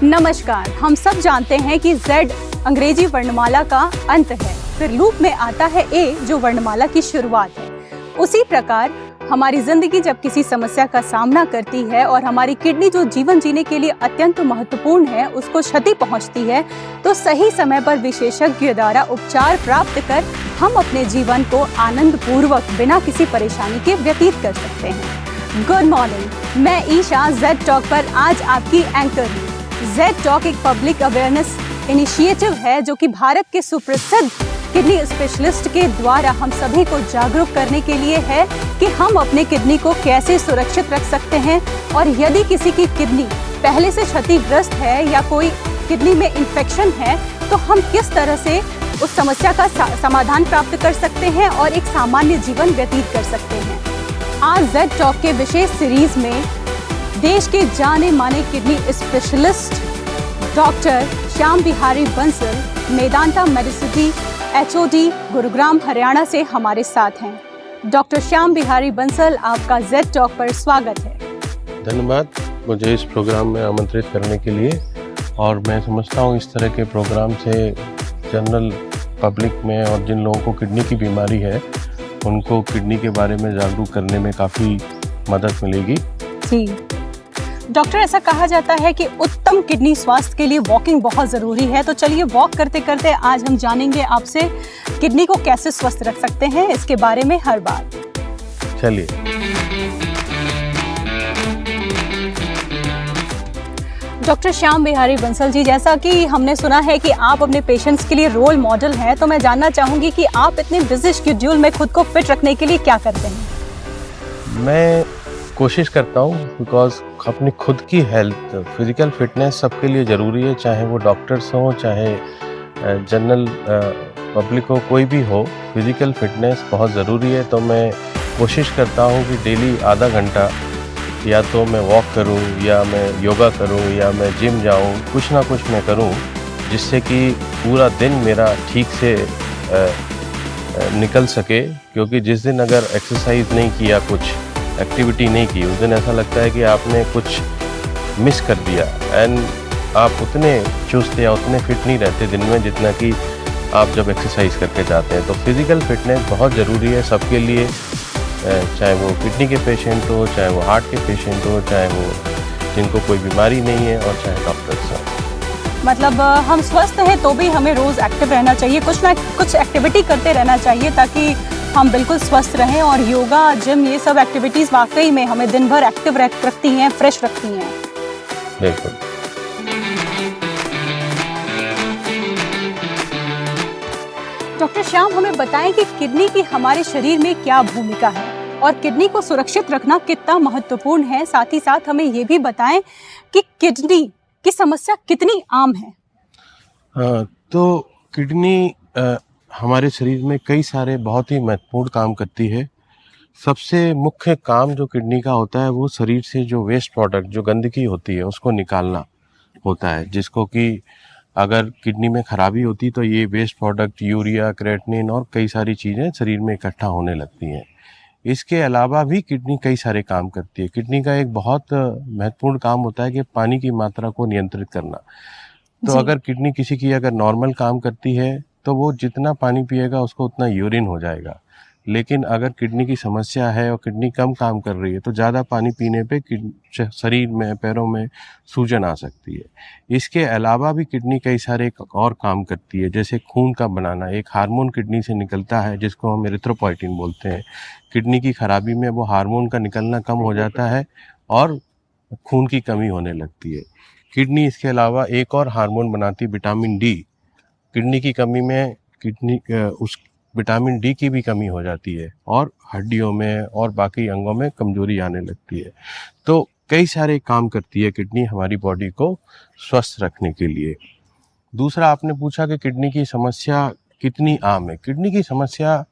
नमस्कार। हम सब जानते हैं कि Z अंग्रेजी वर्णमाला का अंत है, फिर लूप में आता है A जो वर्णमाला की शुरुआत है। उसी प्रकार हमारी जिंदगी जब किसी समस्या का सामना करती है और हमारी किडनी जो जीवन जीने के लिए अत्यंत महत्वपूर्ण है उसको क्षति पहुंचती है, तो सही समय पर विशेषज्ञ द्वारा उपचार प्राप्त कर हम अपने जीवन को आनंद पूर्वक बिना किसी परेशानी के व्यतीत कर सकते हैं। गुड मॉर्निंग, मैं ईशा Z टॉक पर आज आपकी एंकर हूँ। Z टॉक एक पब्लिक अवेयरनेस इनिशिएटिव है जो कि भारत के सुप्रसिद्ध किडनी स्पेशलिस्ट के द्वारा हम सभी को जागरूक करने के लिए है कि हम अपने किडनी को कैसे सुरक्षित रख सकते हैं, और यदि किसी की किडनी पहले से क्षतिग्रस्त है या कोई किडनी में इन्फेक्शन है तो हम किस तरह से उस समस्या का समाधान प्राप्त कर सकते हैं और एक सामान्य जीवन व्यतीत कर सकते हैं। आज Z टॉक के विशेष सीरीज में देश के जाने माने kidney specialist doctor Shyam Bihari Bansal Medanta Medicity HOD Gurugram Haryana से हमारे साथ हैं। डॉक्टर श्याम बिहारी बंसल, आपका Z टॉक पर स्वागत है। धन्यवाद मुझे इस प्रोग्राम में आमंत्रित करने के लिए। और मैं समझता हूँ इस तरह के प्रोग्राम से जनरल पब्लिक में और जिन लोगों को किडनी की बीमारी है उनको किडनी के बारे में जागरूक करने में काफ़ी मदद मिलेगी। जी डॉक्टर, ऐसा कहा जाता है कि उत्तम किडनी स्वास्थ्य के लिए वॉकिंग बहुत ज़रूरी है, तो चलिए वॉक करते करते आज हम जानेंगे आपसे किडनी को कैसे स्वस्थ रख सकते हैं, इसके बारे में हर बात। चलिए। डॉक्टर श्याम बिहारी बंसल जी, जैसा कि हमने सुना है कि आप अपने पेशेंट्स के लिए रोल मॉडल हैं, तो मैं जानना चाहूँगी कि आप इतने बिजी शेड्यूल में खुद को फिट रखने के लिए क्या करते हैं? मैं कोशिश करता हूँ बिकॉज अपनी खुद की हेल्थ, फिजिकल फिटनेस सबके लिए ज़रूरी है, चाहे वो डॉक्टर्स हों चाहे जनरल पब्लिक हो, कोई भी हो, फिजिकल फिटनेस बहुत ज़रूरी है। तो मैं कोशिश करता हूँ कि डेली आधा घंटा या तो मैं वॉक करूँ या मैं योगा करूँ या मैं जिम जाऊँ, कुछ ना कुछ मैं करूँ जिससे कि पूरा दिन मेरा ठीक से निकल सके। क्योंकि जिस दिन अगर एक्सरसाइज नहीं किया, कुछ एक्टिविटी नहीं की, उस दिन ऐसा लगता है कि आपने कुछ मिस कर दिया एंड आप उतने चुस्त या उतने फिट नहीं रहते दिन में जितना कि आप जब एक्सरसाइज करके जाते हैं। तो फिज़िकल फिटनेस बहुत ज़रूरी है सबके लिए, चाहे वो किडनी के पेशेंट हो, चाहे वो हार्ट के पेशेंट हो, चाहे वो जिनको कोई बीमारी नहीं है और चाहे डॉक्टर्स हों। मतलब हम स्वस्थ हैं तो भी हमें रोज़ एक्टिव रहना चाहिए, कुछ ना कुछ एक्टिविटी करते रहना चाहिए ताकि हम बिल्कुल स्वस्थ रहें। और योगा, जिम, ये सब एक्टिविटीज़ वाकई में हमें दिन भर एक्टिव रखती हैं, फ्रेश रखती हैं। बिल्कुल। डॉक्टर श्याम, हमें बताएं कि किडनी की हमारे शरीर में क्या भूमिका है और किडनी को सुरक्षित रखना कितना महत्वपूर्ण है। साथ ही साथ हमें ये भी बताएं कि किडनी की समस्या कितनी आम है। तो किडनी हमारे शरीर में कई सारे बहुत ही महत्वपूर्ण काम करती है। सबसे मुख्य काम जो किडनी का होता है वो शरीर से जो वेस्ट प्रोडक्ट, जो गंदगी होती है, उसको निकालना होता है, जिसको कि अगर किडनी में खराबी होती तो ये वेस्ट प्रोडक्ट यूरिया, क्रेटिनिन और कई सारी चीज़ें शरीर में इकट्ठा होने लगती हैं। इसके अलावा भी किडनी कई सारे काम करती है। किडनी का एक बहुत महत्वपूर्ण काम होता है कि पानी की मात्रा को नियंत्रित करना। तो अगर किडनी किसी की अगर नॉर्मल काम करती है तो वो जितना पानी पिएगा उसको उतना यूरिन हो जाएगा। लेकिन अगर किडनी की समस्या है और किडनी कम काम कर रही है तो ज़्यादा पानी पीने पे शरीर में, पैरों में सूजन आ सकती है। इसके अलावा भी किडनी कई सारे और काम करती है, जैसे खून का बनाना। एक हार्मोन किडनी से निकलता है जिसको हम एरिथ्रोपोइटिन बोलते हैं। किडनी की खराबी में वो हार्मोन का निकलना कम हो जाता है और खून की कमी होने लगती है। किडनी इसके अलावा एक और हार्मोन बनाती है, विटामिन डी। किडनी की कमी में उस विटामिन डी की भी कमी हो जाती है और हड्डियों में और बाकी अंगों में कमजोरी आने लगती है। तो कई सारे काम करती है किडनी हमारी बॉडी को स्वस्थ रखने के लिए। दूसरा, आपने पूछा कि किडनी की समस्या कितनी आम है। किडनी की समस्या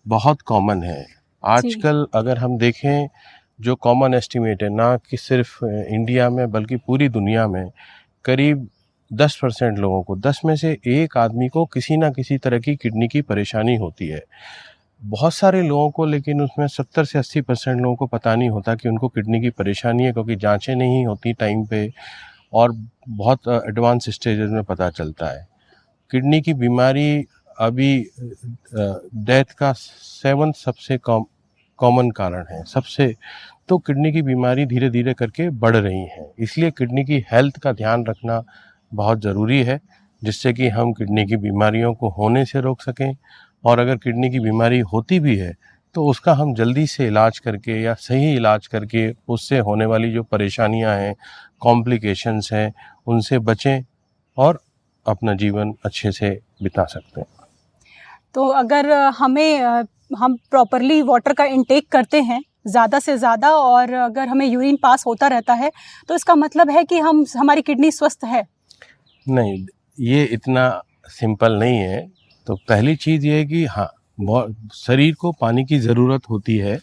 बहुत कॉमन है आजकल। अगर हम देखें, जो कॉमन एस्टिमेट है, ना कि सिर्फ इंडिया में बल्कि पूरी दुनिया में, करीब 10% लोगों को, 10 में से एक आदमी को किसी ना किसी तरह की किडनी की परेशानी होती है। बहुत सारे लोगों को, लेकिन उसमें 70 से 80% लोगों को पता नहीं होता कि उनको किडनी की परेशानी है, क्योंकि जांचें नहीं होती टाइम पे और बहुत एडवांस स्टेजेस में पता चलता है। किडनी की बीमारी अभी डेथ का 7 सबसे कॉमन कारण है सबसे। तो किडनी की बीमारी धीरे धीरे करके बढ़ रही है, इसलिए किडनी की हेल्थ का ध्यान रखना बहुत ज़रूरी है, जिससे कि हम किडनी की बीमारियों को होने से रोक सकें। और अगर किडनी की बीमारी होती भी है तो उसका हम जल्दी से इलाज करके या सही इलाज करके उससे होने वाली जो परेशानियां हैं, कॉम्प्लिकेशंस हैं, उनसे बचें और अपना जीवन अच्छे से बिता सकते हैं। तो अगर हम प्रॉपरली वाटर का इंटेक करते हैं ज़्यादा से ज़्यादा, और अगर हमें यूरिन पास होता रहता है, तो इसका मतलब है कि हमारी किडनी स्वस्थ है? नहीं, ये इतना सिंपल नहीं है। तो पहली चीज़ ये है कि हाँ, शरीर को पानी की ज़रूरत होती है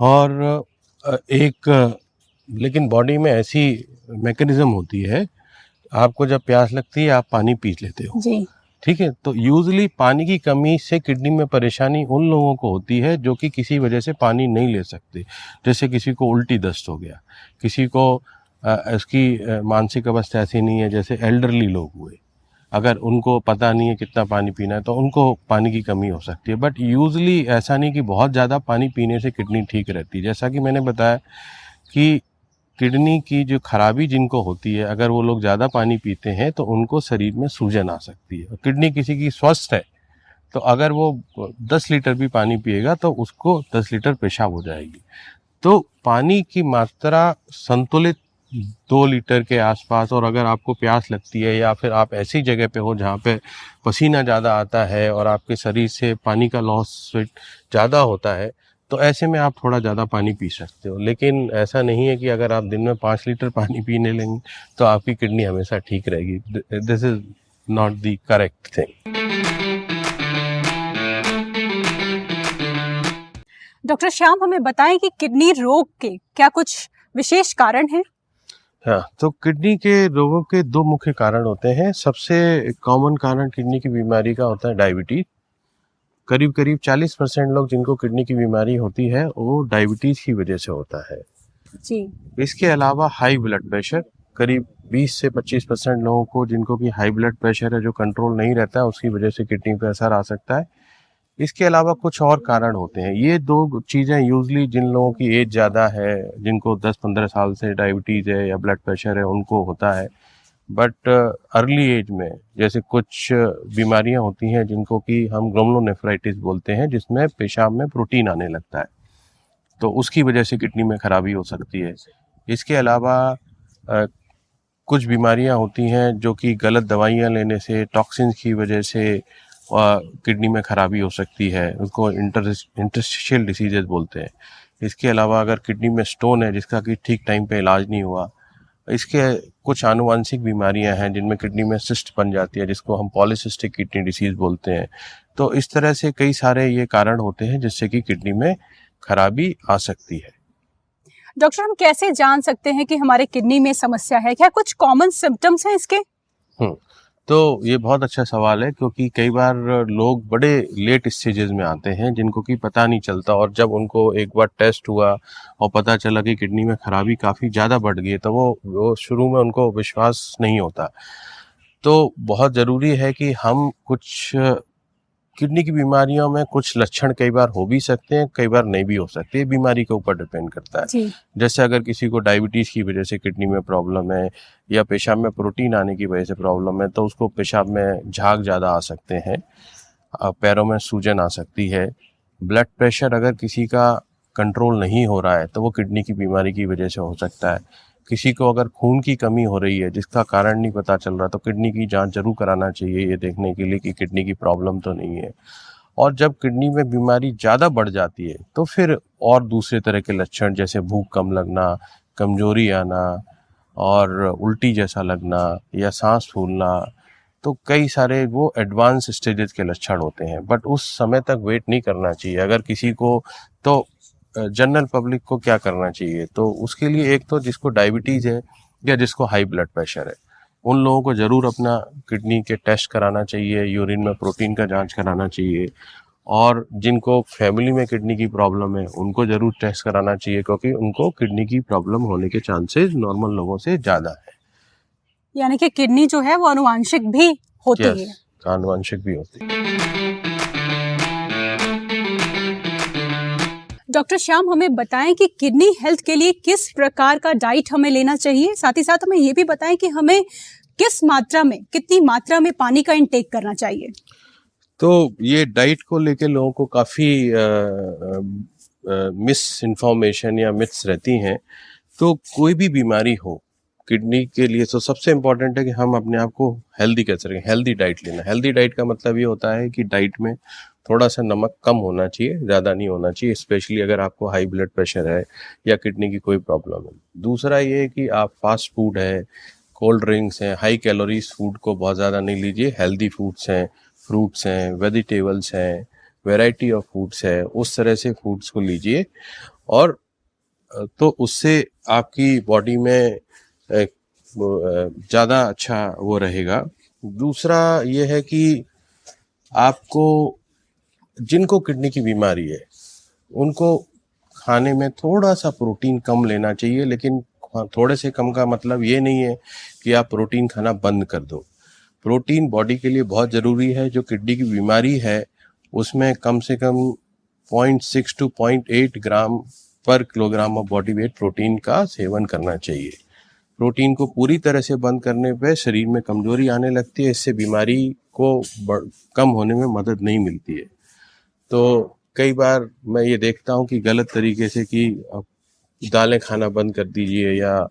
और लेकिन बॉडी में ऐसी मैकेनिज़्म होती है, आपको जब प्यास लगती है आप पानी पी लेते हो जी। ठीक है। तो यूजली पानी की कमी से किडनी में परेशानी उन लोगों को होती है जो कि किसी वजह से पानी नहीं ले सकते। जैसे किसी को उल्टी दस्त हो गया, किसी को इसकी मानसिक अवस्था ऐसी नहीं है, जैसे एल्डरली लोग हुए, अगर उनको पता नहीं है कितना पानी पीना है तो उनको पानी की कमी हो सकती है। बट यूजली ऐसा नहीं कि बहुत ज़्यादा पानी पीने से किडनी ठीक रहती है। जैसा कि मैंने बताया कि किडनी की जो खराबी जिनको होती है, अगर वो लोग ज़्यादा पानी पीते हैं तो उनको शरीर में सूजन आ सकती है। किडनी किसी की स्वस्थ है तो अगर वो 10 लीटर भी पानी पिएगा तो उसको 10 लीटर पेशाब हो जाएगी। तो पानी की मात्रा संतुलित 2 लीटर के आसपास, और अगर आपको प्यास लगती है या फिर आप ऐसी जगह पे हो जहाँ पे पसीना ज़्यादा आता है और आपके शरीर से पानी का लॉस ज़्यादा होता है, तो ऐसे में आप थोड़ा ज़्यादा पानी पी सकते हो। लेकिन ऐसा नहीं है कि अगर आप दिन में 5 लीटर पानी पीने लेंगे तो आपकी किडनी हमेशा ठीक रहेगी। This is not the correct thing. Doctor Shyam, हमें बताएं कि किडनी रोग के क्या कुछ विशेष कारण हैं? हाँ, तो किडनी के रोगों के 2 मुख्य कारण होते हैं। सबसे कॉमन कारण किडनी की बीमारी का होता है डायबिटीज़। करीब 40% लोग जिनको किडनी की बीमारी होती है वो डायबिटीज़ की वजह से होता है जी। इसके अलावा हाई ब्लड प्रेशर, करीब 20 से 25% लोगों को जिनको कि हाई ब्लड प्रेशर है जो कंट्रोल नहीं रहता है, उसकी वजह से किडनी पर असर आ सकता है। इसके अलावा कुछ और कारण होते हैं। ये 2 चीज़ें यूजली जिन लोगों की एज ज़्यादा है, जिनको 10-15 साल से डायबिटीज़ है या ब्लड प्रेशर है, उनको होता है। बट अर्ली एज में जैसे कुछ बीमारियां होती हैं जिनको कि हम ग्लोमेरुलोनेफ्राइटिस बोलते हैं, जिसमें पेशाब में प्रोटीन आने लगता है, तो उसकी वजह से किडनी में खराबी हो सकती है। इसके अलावा कुछ बीमारियां होती हैं जो कि गलत दवाइयां लेने से, टॉक्सिन्स की वजह से किडनी में खराबी हो सकती है, उसको इंटरस्टिशियल डिसीजेज बोलते हैं। इसके अलावा अगर किडनी में स्टोन है जिसका कि ठीक टाइम पे इलाज नहीं हुआ, इसके कुछ आनुवंशिक बीमारियां हैं जिनमें किडनी में सिस्ट बन जाती है, जिसको हम पॉलीसिस्टिक किडनी डिसीज बोलते हैं। तो इस तरह से कई सारे ये कारण होते हैं जिससे कि किडनी में खराबी आ सकती है। डॉक्टर, हम कैसे जान सकते हैं कि हमारे किडनी में समस्या है? क्या कुछ कॉमन सिम्टम्स हैं इसके? तो ये बहुत अच्छा सवाल है, क्योंकि कई बार लोग बड़े लेट स्टेजेस में आते हैं जिनको कि पता नहीं चलता, और जब उनको एक बार टेस्ट हुआ और पता चला कि किडनी में खराबी काफ़ी ज़्यादा बढ़ गई है तो वो शुरू में उनको विश्वास नहीं होता। तो बहुत ज़रूरी है कि हम कुछ किडनी की बीमारियों में कुछ लक्षण कई बार हो भी सकते हैं, कई बार नहीं भी हो सकते, ये बीमारी के ऊपर डिपेंड करता है। जी। जैसे अगर किसी को डायबिटीज़ की वजह से किडनी में प्रॉब्लम है या पेशाब में प्रोटीन आने की वजह से प्रॉब्लम है, तो उसको पेशाब में झाग ज़्यादा आ सकते हैं, पैरों में सूजन आ सकती है। ब्लड प्रेशर अगर किसी का कंट्रोल नहीं हो रहा है तो वो किडनी की बीमारी की वजह से हो सकता है। किसी को अगर खून की कमी हो रही है जिसका कारण नहीं पता चल रहा, तो किडनी की जांच जरूर कराना चाहिए ये देखने के लिए कि किडनी की प्रॉब्लम तो नहीं है। और जब किडनी में बीमारी ज़्यादा बढ़ जाती है तो फिर और दूसरे तरह के लक्षण जैसे भूख कम लगना, कमजोरी आना और उल्टी जैसा लगना या सांस फूलना, तो कई सारे वो एडवांस स्टेजेस के लक्षण होते हैं। बट उस समय तक वेट नहीं करना चाहिए अगर किसी को। तो जनरल पब्लिक को क्या करना चाहिए, तो उसके लिए एक तो जिसको डायबिटीज़ है या जिसको हाई ब्लड प्रेशर है, उन लोगों को ज़रूर अपना किडनी के टेस्ट कराना चाहिए, यूरिन में प्रोटीन का जांच कराना चाहिए। और जिनको फैमिली में किडनी की प्रॉब्लम है उनको ज़रूर टेस्ट कराना चाहिए, क्योंकि उनको किडनी की प्रॉब्लम होने के चांसेस नॉर्मल लोगों से ज़्यादा है। यानी कि किडनी जो है वो आनुवांशिक भी होती है। आनुवांशिक भी होती है। डॉक्टर श्याम, हमें बताएं कि किडनी हेल्थ के लिए किस प्रकार का डाइट हमें लेना चाहिए, साथ ही साथ हमें ये भी बताएं कि हमें किस मात्रा में, कितनी मात्रा में पानी का इंटेक करना चाहिए। तो ये डाइट को लेके लोगों को काफ़ी मिस इन्फॉर्मेशन या मिथ्स रहती हैं। तो कोई भी बीमारी हो किडनी के लिए तो सबसे इम्पॉर्टेंट है कि हम अपने आप को हेल्दी कैसे रखें। हेल्दी डाइट लेना, हेल्दी डाइट का मतलब ये होता है कि डाइट में थोड़ा सा नमक कम होना चाहिए, ज़्यादा नहीं होना चाहिए, स्पेशली अगर आपको हाई ब्लड प्रेशर है या किडनी की कोई प्रॉब्लम है। दूसरा ये है कि आप फास्ट फूड है, कोल्ड ड्रिंक्स हैं, हाई कैलोरीज फूड को बहुत ज़्यादा नहीं लीजिए। हेल्दी फूड्स हैं, फ्रूट्स हैं, वेजिटेबल्स हैं, वैरायटी ऑफ फूड्स है, उस तरह से फूड्स को लीजिए। और तो उससे आपकी बॉडी में ज़्यादा अच्छा वो रहेगा। दूसरा ये है कि आपको जिनको किडनी की बीमारी है उनको खाने में थोड़ा सा प्रोटीन कम लेना चाहिए, लेकिन थोड़े से कम का मतलब ये नहीं है कि आप प्रोटीन खाना बंद कर दो। प्रोटीन बॉडी के लिए बहुत ज़रूरी है। जो किडनी की बीमारी है उसमें कम से कम 0.6 to 0.8 ग्राम पर kilogram of body weight protein का सेवन करना चाहिए। प्रोटीन को पूरी तरह से बंद करने पे शरीर में कमजोरी आने लगती है, इससे बीमारी को कम होने में मदद नहीं मिलती है। तो कई बार मैं ये देखता हूँ कि गलत तरीके से कि दालें खाना बंद कर दीजिए, या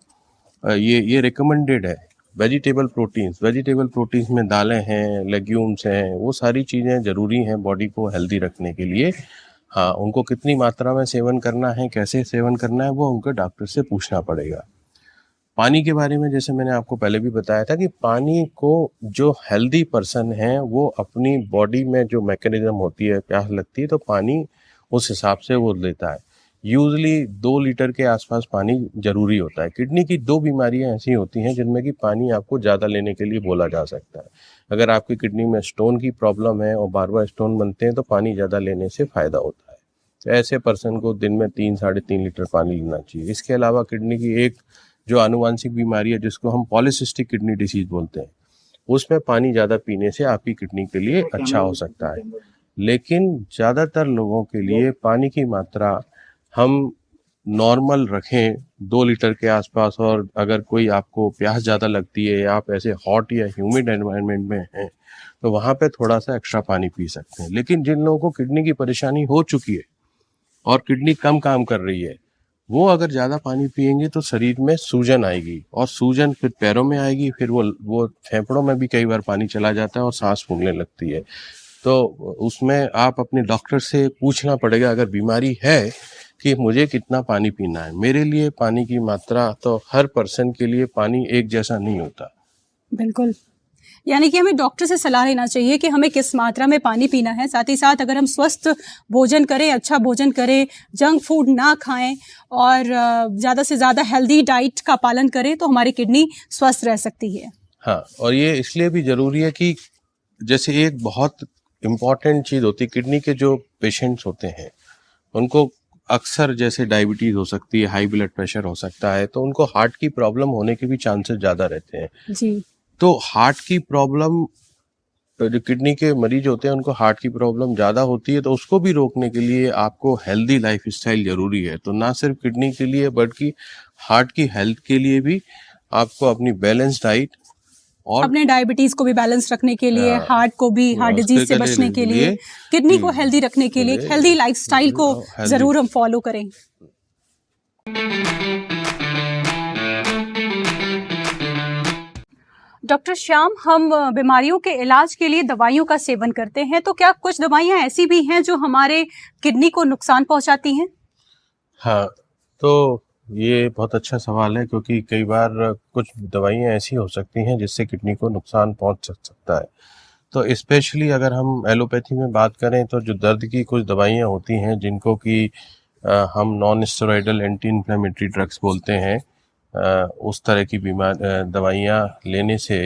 ये रिकमेंडेड है। वेजिटेबल प्रोटीन्स में दालें हैं, लेग्यूम्स हैं, वो सारी चीज़ें ज़रूरी हैं बॉडी को हेल्दी रखने के लिए। हाँ, उनको कितनी मात्रा में सेवन करना है, कैसे सेवन करना है, वो उनको डॉक्टर से पूछना पड़ेगा। पानी के बारे में जैसे मैंने आपको पहले भी बताया था कि पानी को जो हेल्दी पर्सन है वो अपनी बॉडी में जो मैकेनिज्म होती है, प्यास लगती है तो पानी उस हिसाब से वो लेता है। यूजली 2 लीटर के आसपास पानी जरूरी होता है। किडनी की 2 बीमारियां ऐसी होती हैं जिनमें कि पानी आपको ज़्यादा लेने के लिए बोला जा सकता है। अगर आपकी किडनी में स्टोन की प्रॉब्लम है और बार बार स्टोन बनते हैं तो पानी ज़्यादा लेने से फ़ायदा होता है। तो ऐसे पर्सन को दिन में 3-3.5 लीटर पानी लेना चाहिए। इसके अलावा किडनी की एक जो आनुवांशिक बीमारी है जिसको हम पॉलीसिस्टिक किडनी डिसीज बोलते हैं, उसमें पानी ज़्यादा पीने से आपकी किडनी के लिए अच्छा हो सकता है। लेकिन ज़्यादातर लोगों के लिए पानी की मात्रा हम नॉर्मल रखें 2 लीटर के आसपास। और अगर कोई आपको प्यास ज़्यादा लगती है या आप ऐसे हॉट या ह्यूमिड एनवायरनमेंट में हैं तो वहाँ पे थोड़ा सा एक्स्ट्रा पानी पी सकते हैं। लेकिन जिन लोगों को किडनी की परेशानी हो चुकी है और किडनी कम काम कर रही है, वो अगर ज़्यादा पानी पिएंगे तो शरीर में सूजन आएगी, और सूजन फिर पैरों में आएगी, फिर वो फेफड़ों में भी कई बार पानी चला जाता है और सांस फूलने लगती है। तो उसमें आप अपने डॉक्टर से पूछना पड़ेगा अगर बीमारी है कि मुझे कितना पानी पीना है। मेरे लिए पानी की मात्रा तो हर पर्सन के लिए पानी एक जैसा नहीं होता। बिल्कुल, यानी कि हमें डॉक्टर से सलाह लेना चाहिए कि हमें किस मात्रा में पानी पीना है। साथ ही साथ अगर हम स्वस्थ भोजन करें, अच्छा भोजन करें, जंक फूड ना खाएं और ज़्यादा से ज़्यादा हेल्दी डाइट का पालन करें तो हमारी किडनी स्वस्थ रह सकती है। हाँ, और ये इसलिए भी ज़रूरी है कि जैसे एक बहुत इम्पॉर्टेंट चीज़ होती है, किडनी के जो पेशेंट्स होते हैं उनको अक्सर जैसे डायबिटीज़ हो सकती है, हाई ब्लड प्रेशर हो सकता है, तो उनको हार्ट की प्रॉब्लम होने के भी चांसेस ज़्यादा रहते हैं। जी। तो हार्ट की प्रॉब्लम, जो किडनी के मरीज होते हैं उनको हार्ट की प्रॉब्लम ज़्यादा होती है, तो उसको भी रोकने के लिए आपको हेल्दी लाइफ स्टाइल ज़रूरी है। तो ना सिर्फ किडनी के लिए बल्कि हार्ट की हेल्थ के लिए भी आपको अपनी बैलेंस डाइट और अपने डायबिटीज को भी बैलेंस रखने के लिए, हाँ, हार्ट को भी, हार्ट डिजीज उसके से बचने के लिए, किडनी को हेल्दी रखने के लिए, हेल्दी लाइफस्टाइल को जरूर हम फॉलो करें। डॉक्टर श्याम, हम बीमारियों के इलाज के लिए दवाइयों का सेवन करते हैं, तो क्या कुछ दवाइयां ऐसी भी हैं जो हमारे किडनी को नुकसान पहुंचाती हैं? हाँ, तो ये बहुत अच्छा सवाल है, क्योंकि कई बार कुछ दवाइयाँ ऐसी हो सकती हैं जिससे किडनी को नुकसान पहुंच सकता है। तो स्पेशली अगर हम एलोपैथी में बात करें तो जो दर्द की कुछ दवाइयाँ होती हैं जिनको कि हम non steroidal anti inflammatory drugs बोलते हैं, उस तरह की दवाइयाँ लेने से,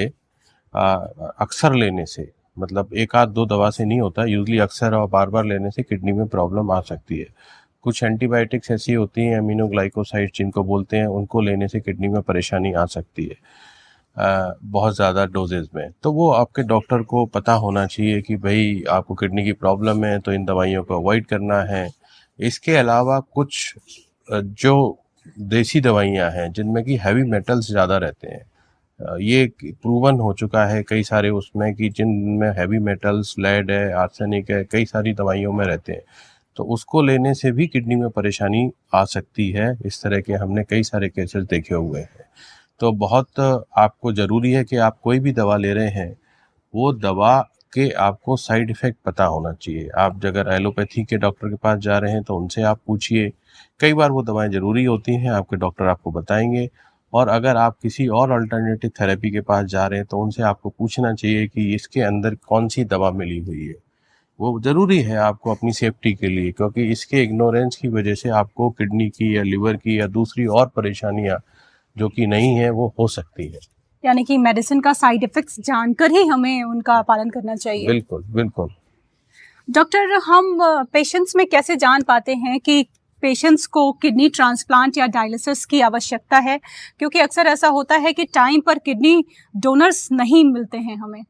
अक्सर लेने से, मतलब एक आध दो दवा से नहीं होता, यूजली अक्सर और बार बार लेने से किडनी में प्रॉब्लम आ सकती है। कुछ एंटीबायोटिक्स ऐसी होती हैं, अमीनोग्लाइकोसाइड जिनको बोलते हैं, उनको लेने से किडनी में परेशानी आ सकती है बहुत ज़्यादा डोजेज में। तो वो आपके डॉक्टर को पता होना चाहिए कि भाई आपको किडनी की प्रॉब्लम है तो इन दवाइयों को अवॉइड करना है। इसके अलावा कुछ जो देसी दवाइयाँ हैं जिनमें कि हैवी मेटल्स ज़्यादा रहते हैं, ये प्रूवन हो चुका है कई सारे उसमें कि जिनमें हैवी मेटल्स, लेड है, आर्सेनिक है, कई सारी दवाइयों में रहते हैं, तो उसको लेने से भी किडनी में परेशानी आ सकती है। इस तरह के हमने कई सारे केसेस देखे हुए हैं। तो बहुत आपको ज़रूरी है कि आप कोई भी दवा ले रहे हैं, वो दवा के आपको साइड इफ़ेक्ट पता होना चाहिए। आप अगर एलोपैथी के डॉक्टर के पास जा रहे हैं तो उनसे आप पूछिए, कई बार वो दवाएं ज़रूरी होती हैं, आपके डॉक्टर आपको बताएंगे। और अगर आप किसी और अल्टरनेटिव थेरेपी के पास जा रहे हैं तो उनसे आपको पूछना चाहिए कि इसके अंदर कौन सी दवा मिली हुई है। वो ज़रूरी है आपको अपनी सेफ्टी के लिए, क्योंकि इसके इग्नोरेंस की वजह से आपको किडनी की या लिवर की या दूसरी और परेशानियां जो कि नहीं है वो हो सकती है। यानी कि मेडिसिन का साइड इफेक्ट्स जानकर ही हमें उनका पालन करना चाहिए। बिल्कुल बिल्कुल। डॉक्टर, हम पेशेंट्स में कैसे जान पाते हैं कि पेशेंट्स को किडनी ट्रांसप्लांट या डायलिसिस की आवश्यकता है? क्योंकि अक्सर ऐसा होता है कि टाइम पर किडनी डोनर्स नहीं मिलते हैं हमें।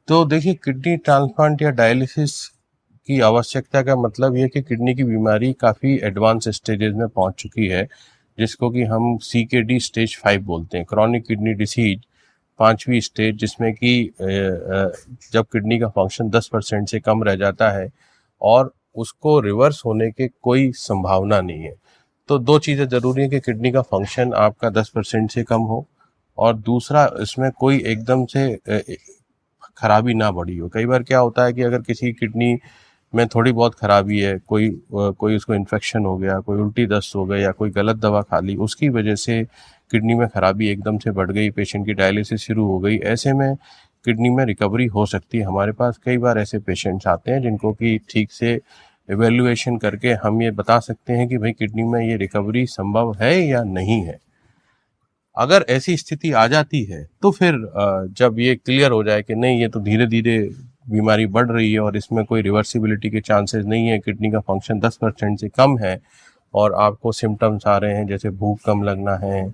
तो देखिए, किडनी ट्रांसप्लांट या डायलिसिस की आवश्यकता का मतलब ये कि किडनी की बीमारी काफ़ी एडवांस स्टेजेस में पहुंच चुकी है, जिसको कि हम CKD स्टेज 5 बोलते हैं, क्रॉनिक किडनी डिसीज 5वीं स्टेज, जिसमें कि जब किडनी का फंक्शन 10% से कम रह जाता है और उसको रिवर्स होने के कोई संभावना नहीं है। तो दो चीज़ें ज़रूरी है कि किडनी का फंक्शन आपका 10% से कम हो, और दूसरा इसमें कोई एकदम से खराबी ना बढ़ी हो। कई बार क्या होता है कि अगर किसी किडनी में थोड़ी बहुत खराबी है, कोई उसको इन्फेक्शन हो गया, कोई उल्टी दस्त हो गया या कोई गलत दवा खा ली, उसकी वजह से किडनी में खराबी एकदम से बढ़ गई, पेशेंट की डायलिसिस शुरू हो गई, ऐसे में किडनी में रिकवरी हो सकती है। हमारे पास कई बार ऐसे पेशेंट्स आते हैं जिनको कि ठीक से एवेल्युएशन करके हम ये बता सकते हैं कि भाई किडनी में ये रिकवरी संभव है या नहीं है। अगर ऐसी स्थिति आ जाती है तो फिर जब ये क्लियर हो जाए कि नहीं, ये तो धीरे धीरे बीमारी बढ़ रही है और इसमें कोई रिवर्सिबिलिटी के चांसेस नहीं है, किडनी का फंक्शन 10% से कम है और आपको सिम्टम्स आ रहे हैं जैसे भूख कम लगना है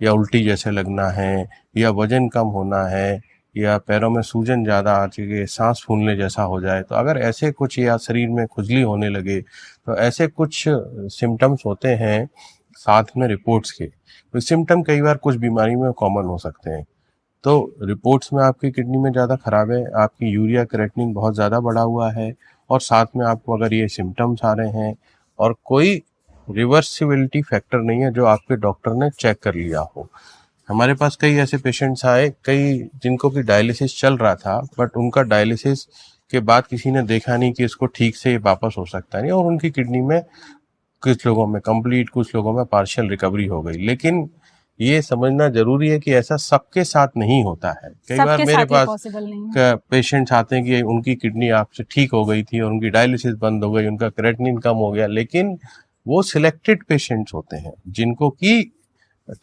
या उल्टी जैसे लगना है या वजन कम होना है या पैरों में सूजन ज़्यादा आ चुकी, सांस फूलने जैसा हो जाए, तो अगर ऐसे कुछ, या शरीर में खुजली होने लगे, तो ऐसे कुछ सिम्टम्स होते हैं साथ में रिपोर्ट्स के। तो सिम्टम कई बार कुछ बीमारी में कॉमन हो सकते हैं। तो रिपोर्ट्स में आपकी किडनी में ज़्यादा खराब है, आपकी यूरिया क्रेटिनिन बहुत ज़्यादा बढ़ा हुआ है, और साथ में आपको अगर ये सिम्टम्स आ रहे हैं और कोई रिवर्सिबिलिटी फैक्टर नहीं है जो आपके डॉक्टर ने चेक कर लिया हो। हमारे पास कई ऐसे पेशेंट्स आए, कई जिनको कि डायलिसिस चल रहा था, बट उनका डायलिसिस के बाद किसी ने देखा नहीं कि इसको ठीक से वापस हो सकता नहीं, और उनकी किडनी में कुछ लोगों में कंप्लीट, कुछ लोगों में पार्शियल रिकवरी हो गई। लेकिन ये समझना जरूरी है कि ऐसा सबके साथ नहीं होता है। कई बार मेरे पास पेशेंट्स आते हैं कि उनकी किडनी आपसे ठीक हो गई थी और उनकी डायलिसिस बंद हो गई, उनका क्रेटिनिन कम हो गया, लेकिन वो सिलेक्टेड पेशेंट्स होते हैं जिनको कि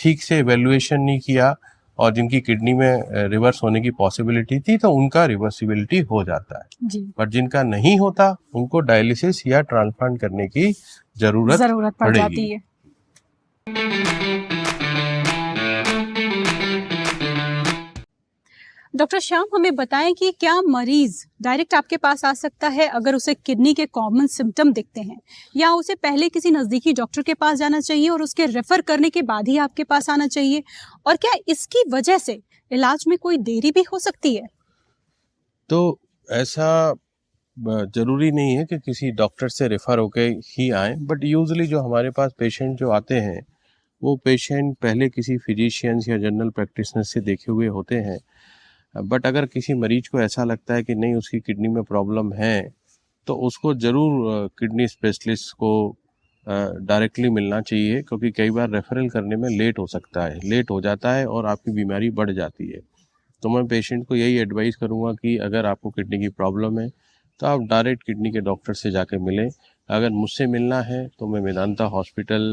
ठीक से इवैल्यूएशन नहीं किया और जिनकी किडनी में रिवर्स होने की पॉसिबिलिटी थी, तो उनका रिवर्सिबिलिटी हो जाता है जी। पर जिनका नहीं होता उनको डायलिसिस या ट्रांसप्लांट करने की जरूरत पड़ जाती है। डॉक्टर श्याम, हमें बताएं कि क्या मरीज डायरेक्ट आपके पास आ सकता है अगर उसे किडनी के कॉमन सिम्टम दिखते हैं, या उसे पहले किसी नज़दीकी डॉक्टर के पास जाना चाहिए और उसके रेफर करने के बाद ही आपके पास आना चाहिए? और क्या इसकी वजह से इलाज में कोई देरी भी हो सकती है? तो ऐसा ज़रूरी नहीं है कि किसी डॉक्टर से रेफ़र होके ही आएँ, बट यूजुअली जो हमारे पास पेशेंट जो आते हैं, वो पेशेंट पहले किसी फिजिशियंस या जनरल प्रैक्टिशनर से देखे हुए होते हैं। बट अगर किसी मरीज को ऐसा लगता है कि नहीं उसकी किडनी में प्रॉब्लम है, तो उसको ज़रूर किडनी स्पेशलिस्ट को डायरेक्टली मिलना चाहिए, क्योंकि कई बार रेफरल करने में लेट हो जाता है और आपकी बीमारी बढ़ जाती है। तो मैं पेशेंट को यही एडवाइस करूँगा कि अगर आपको किडनी की प्रॉब्लम है तो आप डायरेक्ट किडनी के डॉक्टर से जाकर मिलें। अगर मुझसे मिलना है तो मैं मेदांता हॉस्पिटल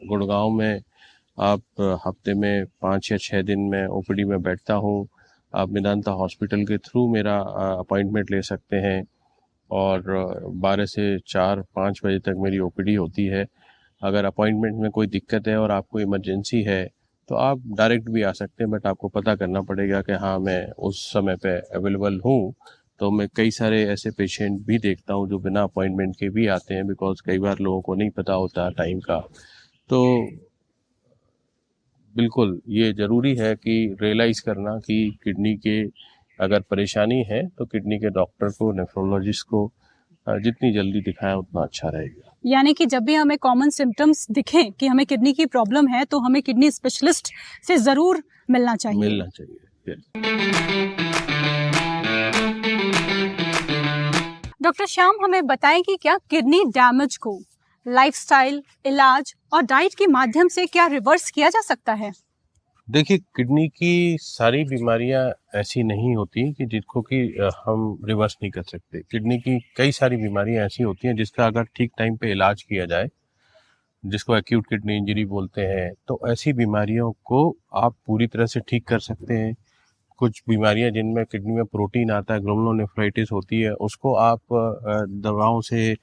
गुड़गांव में आप हफ्ते में 5 या 6 दिन में ओपीडी में बैठता हूँ। आप मेदांता हॉस्पिटल के थ्रू मेरा अपॉइंटमेंट ले सकते हैं और 12 से 4-5 बजे तक मेरी ओपीडी होती है। अगर अपॉइंटमेंट में कोई दिक्कत है और आपको इमरजेंसी है तो आप डायरेक्ट भी आ सकते हैं, बट आपको पता करना पड़ेगा कि हाँ मैं उस समय पे अवेलेबल हूँ। तो मैं कई सारे ऐसे पेशेंट भी देखता हूँ जो बिना अपॉइंटमेंट के भी आते हैं, बिकॉज कई बार लोगों को नहीं पता होता टाइम का। तो बिल्कुल ये ज़रूरी है कि रियलाइज़ करना कि किडनी के अगर परेशानी है तो किडनी के डॉक्टर को, नेफ्रोलॉजिस्ट को जितनी जल्दी दिखाएं उतना अच्छा रहेगा। यानी कि जब भी हमें कॉमन सिम्टम्स दिखें कि हमें किडनी की प्रॉब्लम है तो हमें किडनी स्पेशलिस्ट से ज़रूर मिलना चाहिए। डॉक्टर श्याम, हमें बताएं कि क्या किडनी डैमेज को लाइफस्टाइल, इलाज और डाइट के माध्यम से क्या रिवर्स किया जा सकता है? देखिए, किडनी की सारी बीमारियां ऐसी नहीं होती कि जिसको कि हम रिवर्स नहीं कर सकते। किडनी की कई सारी बीमारियां ऐसी होती हैं जिसका अगर ठीक टाइम पे इलाज किया जाए, जिसको एक्यूट किडनी इंजरी बोलते हैं, तो ऐसी बीमारियों को आप पूरी तरह से ठीक कर सकते हैं। कुछ बीमारियां जिनमें किडनी में प्रोटीन आता है, ग्लोमेरुलोनेफ्राइटिस होती है, उसको आप दवाओं से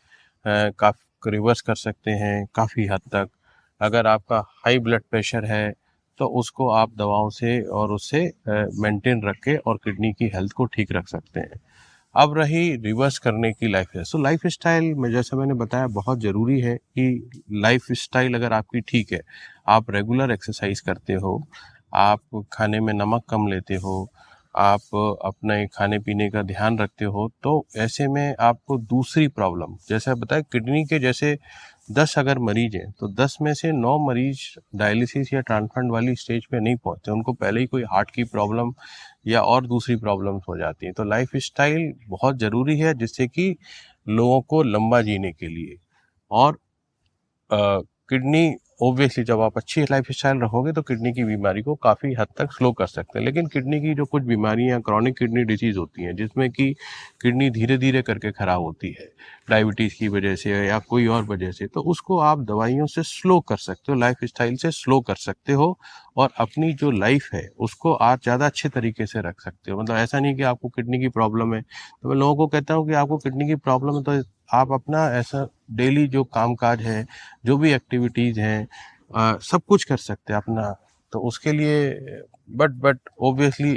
काफ़ी रिवर्स कर सकते हैं काफ़ी हद तक। अगर आपका हाई ब्लड प्रेशर है तो उसको आप दवाओं से और उससे मेंटेन रख के और किडनी की हेल्थ को ठीक रख सकते हैं। अब रही रिवर्स करने की लाइफ स्टाइल में, जैसे मैंने बताया, बहुत ज़रूरी है कि लाइफ स्टाइल अगर आपकी ठीक है, आप रेगुलर एक्सरसाइज करते हो, आप खाने में नमक कम लेते हो, आप अपने खाने पीने का ध्यान रखते हो, तो ऐसे में आपको दूसरी प्रॉब्लम, जैसे बताया किडनी के जैसे 10 अगर मरीज हैं तो 10 में से 9 मरीज डायलिसिस या ट्रांसप्लांट वाली स्टेज पे नहीं पहुंचते, उनको पहले ही कोई हार्ट की प्रॉब्लम या और दूसरी प्रॉब्लम्स हो जाती हैं। तो लाइफ स्टाइल बहुत ज़रूरी है जिससे कि लोगों को लंबा जीने के लिए। और किडनी ओब्वियसली जब आप अच्छी लाइफ स्टाइल रखोगे तो किडनी की बीमारी को काफ़ी हद तक स्लो कर सकते हैं। लेकिन किडनी की जो कुछ बीमारियां क्रॉनिक किडनी डिजीज़ होती हैं जिसमें कि किडनी धीरे धीरे करके ख़राब होती है, डायबिटीज़ की वजह से या कोई और वजह से, तो उसको आप दवाइयों से स्लो कर सकते हो, लाइफ स्टाइल से स्लो कर सकते हो और अपनी जो लाइफ है उसको आप ज़्यादा अच्छे तरीके से रख सकते हो। मतलब ऐसा नहीं कि आपको किडनी की प्रॉब्लम है तो मैं लोगों को कहता हूँ कि आपको किडनी की प्रॉब्लम है तो आप अपना ऐसा डेली जो कामकाज है, जो भी एक्टिविटीज़ हैं, सब कुछ कर सकते हैं अपना। तो उसके लिए बट ओब्वियसली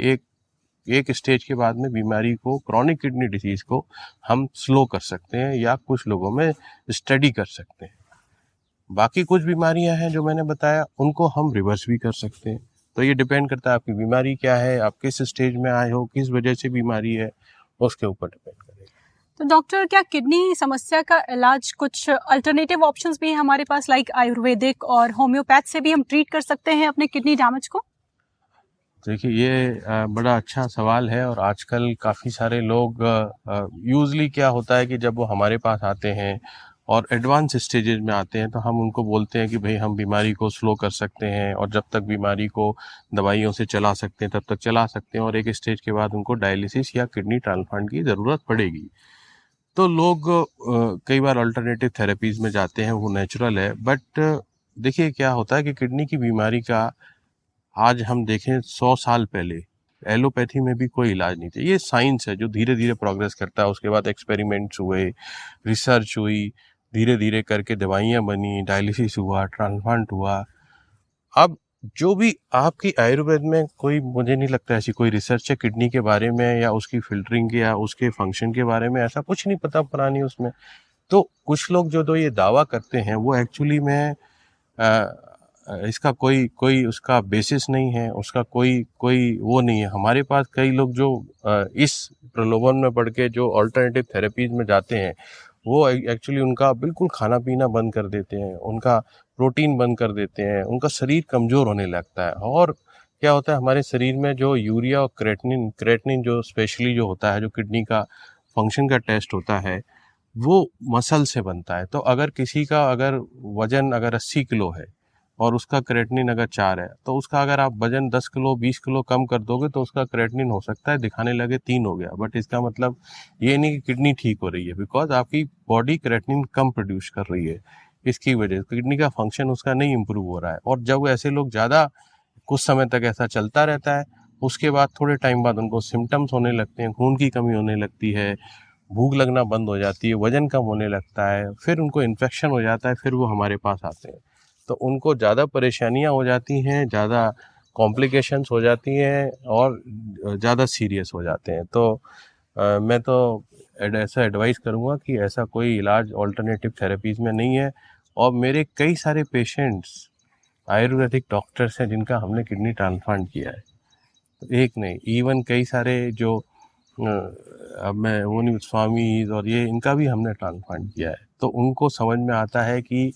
एक स्टेज के बाद में बीमारी को, क्रॉनिक किडनी डिजीज़ को हम स्लो कर सकते हैं या कुछ लोगों में स्टडी कर सकते हैं। बाकी कुछ बीमारियां हैं जो मैंने बताया, उनको हम रिवर्स भी कर सकते हैं। तो ये डिपेंड करता है आपकी बीमारी क्या है, आप किस स्टेज में आए हो, किस वजह से बीमारी है, उसके ऊपर डिपेंड करेगा। तो डॉक्टर, क्या किडनी समस्या का इलाज कुछ अल्टरनेटिव ऑप्शंस भी हैं हमारे पास, लाइक आयुर्वेदिक और होम्योपैथ से भी हम ट्रीट कर सकते हैं अपने किडनी डैमेज को? देखिए, ये बड़ा अच्छा सवाल है और आजकल काफ़ी सारे लोग, यूजली क्या होता है कि जब वो हमारे पास आते हैं और एडवांस स्टेजेस में आते हैं तो हम उनको बोलते हैं कि भाई हम बीमारी को स्लो कर सकते हैं और जब तक बीमारी को दवाइयों से चला सकते हैं तब तक चला सकते हैं, और एक स्टेज के बाद उनको डायलिसिस या किडनी ट्रांसप्लांट की ज़रूरत पड़ेगी। तो लोग कई बार अल्टरनेटिव थेरेपीज़ में जाते हैं, वो नेचुरल है। बट देखिए क्या होता है कि किडनी की बीमारी का आज हम देखें 100 साल पहले एलोपैथी में भी कोई इलाज नहीं था। ये साइंस है जो धीरे धीरे प्रोग्रेस करता है। उसके बाद एक्सपेरिमेंट्स हुए, रिसर्च हुई, धीरे धीरे करके दवाइयाँ बनी, डायलिसिस हुआ, ट्रांसप्लांट हुआ। अब जो भी आपकी आयुर्वेद में कोई, मुझे नहीं लगता ऐसी कोई रिसर्च है किडनी के बारे में या उसकी फिल्टरिंग या उसके फंक्शन के बारे में, ऐसा कुछ नहीं पता पुरानी उसमें। तो कुछ लोग जो तो ये दावा करते हैं वो एक्चुअली में इसका कोई कोई उसका बेसिस नहीं है, उसका कोई कोई वो नहीं है। हमारे पास कई लोग जो इस प्रलोभन में पड़ के जो अल्टरनेटिव थेरेपीज में जाते हैं, वो एक्चुअली उनका बिल्कुल खाना पीना बंद कर देते हैं, उनका प्रोटीन बंद कर देते हैं, उनका शरीर कमज़ोर होने लगता है। और क्या होता है हमारे शरीर में जो यूरिया और क्रेटिनिन जो स्पेशली जो होता है, जो किडनी का फंक्शन का टेस्ट होता है, वो मसल से बनता है। तो अगर किसी का अगर वजन अगर 80 किलो है और उसका क्रेटिनिन अगर 4 है, तो उसका अगर आप वजन 10 किलो 20 किलो कम कर दोगे तो उसका क्रेटिनिन हो सकता है दिखाने लगे 3 हो गया, बट इसका मतलब ये नहीं कि किडनी ठीक हो रही है, बिकॉज आपकी बॉडी क्रेटिनिन कम प्रोड्यूस कर रही है। इसकी वजह से किडनी का फंक्शन उसका नहीं इम्प्रूव हो रहा है। और जब ऐसे लोग ज़्यादा कुछ समय तक ऐसा चलता रहता है, उसके बाद थोड़े टाइम बाद उनको सिम्टम्स होने लगते हैं, खून की कमी होने लगती है, भूख लगना बंद हो जाती है, वजन कम होने लगता है, फिर उनको इन्फेक्शन हो जाता है, फिर वो हमारे पास आते हैं। तो उनको ज़्यादा परेशानियां हो जाती हैं, ज़्यादा कॉम्प्लिकेशंस हो जाती हैं और ज़्यादा सीरियस हो जाते हैं। तो मैं तो ऐसा एडवाइस करूँगा कि ऐसा कोई इलाज ऑल्टरनेटिव थेरेपीज़ में नहीं है। और मेरे कई सारे पेशेंट्स आयुर्वेदिक डॉक्टर्स हैं जिनका हमने किडनी ट्रांसप्लांट किया है। तो एक नहीं, इवन कई सारे जो अब मैं वो नहीं, स्वामी और ये इनका भी हमने ट्रांसप्लांट किया है। तो उनको समझ में आता है कि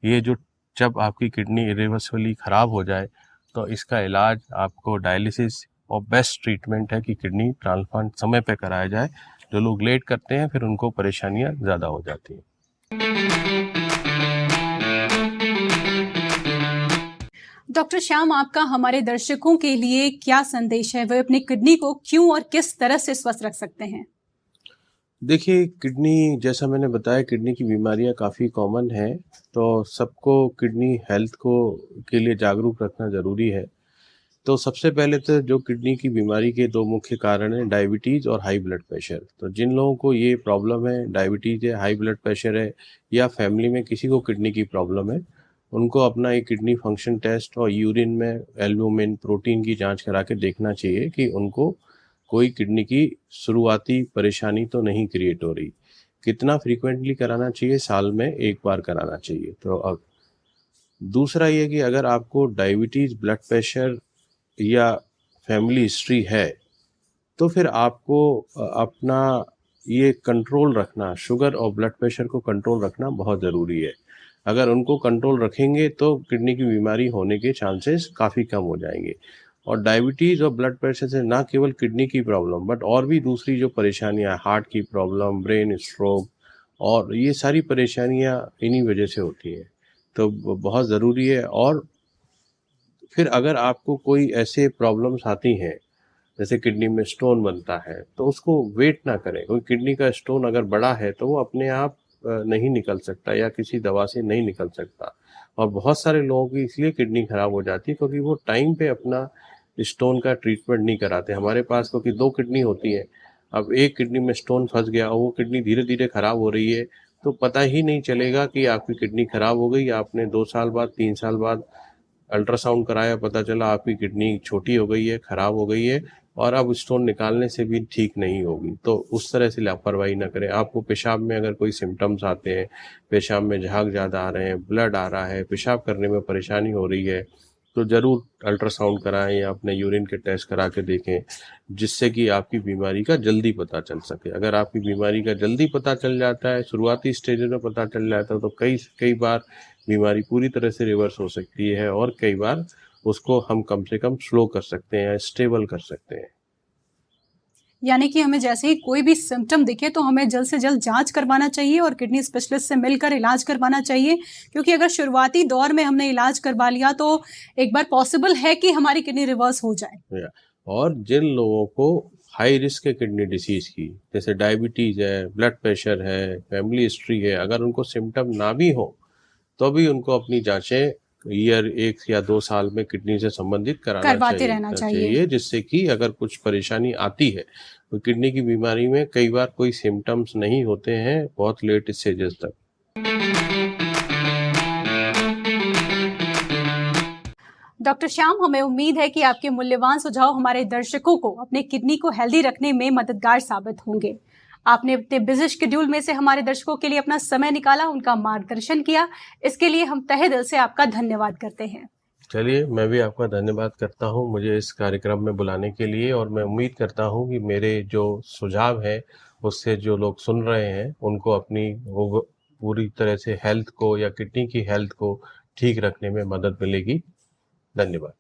ये जो जब आपकी किडनी इरिवर्सिबली ख़राब हो जाए तो इसका इलाज आपको डायलिसिस और बेस्ट ट्रीटमेंट है कि किडनी ट्रांसप्लांट समय पे कराया जाए। जो लोग लेट करते हैं फिर उनको परेशानियां ज़्यादा हो जाती हैं। डॉक्टर श्याम, आपका हमारे दर्शकों के लिए क्या संदेश है? वे अपनी किडनी को क्यों और किस तरह से स्वस्थ रख सकते हैं? देखिए, किडनी जैसा मैंने बताया, किडनी की बीमारियां काफ़ी कॉमन हैं, तो सबको किडनी हेल्थ को के लिए जागरूक रखना ज़रूरी है। तो सबसे पहले तो जो किडनी की बीमारी के 2 मुख्य कारण हैं, डायबिटीज़ और हाई ब्लड प्रेशर। तो जिन लोगों को ये प्रॉब्लम है, डायबिटीज़ है, हाई ब्लड प्रेशर है या फैमिली में किसी को किडनी की प्रॉब्लम है, उनको अपना एक किडनी फंक्शन टेस्ट और यूरिन में एल्बुमिन प्रोटीन की जांच करा के देखना चाहिए कि उनको कोई किडनी की शुरुआती परेशानी तो नहीं क्रिएट हो रही। कितना फ्रीक्वेंटली कराना चाहिए? साल में 1 बार कराना चाहिए। तो अब दूसरा ये कि अगर आपको डायबिटीज़, ब्लड प्रेशर या फैमिली हिस्ट्री है, तो फिर आपको अपना ये कंट्रोल रखना, शुगर और ब्लड प्रेशर को कंट्रोल रखना बहुत ज़रूरी है। अगर उनको कंट्रोल रखेंगे तो किडनी की बीमारी होने के चांसेस काफ़ी कम हो जाएंगे। और डायबिटीज़ और ब्लड प्रेशर से ना केवल किडनी की प्रॉब्लम बट और भी दूसरी जो परेशानियां, हार्ट की प्रॉब्लम, ब्रेन स्ट्रोक, और ये सारी परेशानियां इन्हीं वजह से होती हैं। तो बहुत ज़रूरी है। और फिर अगर आपको कोई ऐसे प्रॉब्लम्स आती हैं, जैसे किडनी में स्टोन बनता है, तो उसको वेट ना करें। कोई किडनी का स्टोन अगर बड़ा है तो वो अपने आप नहीं निकल सकता या किसी दवा से नहीं निकल सकता। और बहुत सारे लोगों की इसलिए किडनी खराब हो जाती है क्योंकि वो टाइम पे अपना स्टोन का ट्रीटमेंट नहीं कराते। हमारे पास क्योंकि 2 किडनी होती है, अब एक किडनी में स्टोन फंस गया और वो किडनी धीरे धीरे खराब हो रही है, तो पता ही नहीं चलेगा कि आपकी किडनी खराब हो गई। आपने 2 साल बाद, 3 साल बाद अल्ट्रासाउंड कराया, पता चला आपकी किडनी छोटी हो गई है, खराब हो गई है और अब स्टोन निकालने से भी ठीक नहीं होगी। तो उस तरह से लापरवाही ना करें। आपको पेशाब में अगर कोई सिम्टम्स आते हैं, पेशाब में झाग ज़्यादा आ रहे हैं, ब्लड आ रहा है, पेशाब करने में परेशानी हो रही है, तो ज़रूर अल्ट्रासाउंड कराएं या अपने यूरिन के टेस्ट करा के देखें, जिससे कि आपकी बीमारी का जल्दी पता चल सके। अगर आपकी बीमारी का जल्दी पता चल जाता है, शुरुआती स्टेज में पता चल जाता है, तो कई बार बीमारी पूरी तरह से रिवर्स हो सकती है और कई बार उसको हम कम से कम स्लो कर सकते हैं या स्टेबल कर सकते हैं। यानी कि हमें जैसे ही कोई भी सिम्टम दिखे तो हमें जल्द से जल्द जांच करवाना चाहिए और किडनी स्पेशलिस्ट से मिलकर इलाज करवाना चाहिए, क्योंकि अगर शुरुआती दौर में हमने इलाज करवा लिया तो एक बार पॉसिबल है कि हमारी किडनी रिवर्स हो जाए। और जिन लोगों को हाई रिस्क है किडनी डिसीज़ की, जैसे डायबिटीज़ है, ब्लड प्रेशर है, फैमिली हिस्ट्री है, अगर उनको सिम्टम ना भी हो तो भी उनको अपनी जांचें ईयर 1 या 2 साल में किडनी से संबंधित करवाते रहना चाहिए। जिससे कि अगर कुछ परेशानी आती है, तो किडनी की बीमारी में कई बार कोई सिम्टम्स नहीं होते हैं बहुत लेट स्टेजेस तक। डॉक्टर श्याम, हमें उम्मीद है कि आपके मूल्यवान सुझाव हमारे दर्शकों को अपने किडनी को हेल्दी रखने में मददगार साबित होंगे। आपने अपने बिजी शेड्यूल में से हमारे दर्शकों के लिए अपना समय निकाला, उनका मार्गदर्शन किया, इसके लिए हम तहे दिल से आपका धन्यवाद करते हैं। चलिए, मैं भी आपका धन्यवाद करता हूँ मुझे इस कार्यक्रम में बुलाने के लिए, और मैं उम्मीद करता हूँ कि मेरे जो सुझाव हैं उससे जो लोग सुन रहे हैं उनको अपनी पूरी तरह से हेल्थ को या किडनी की हेल्थ को ठीक रखने में मदद मिलेगी। धन्यवाद।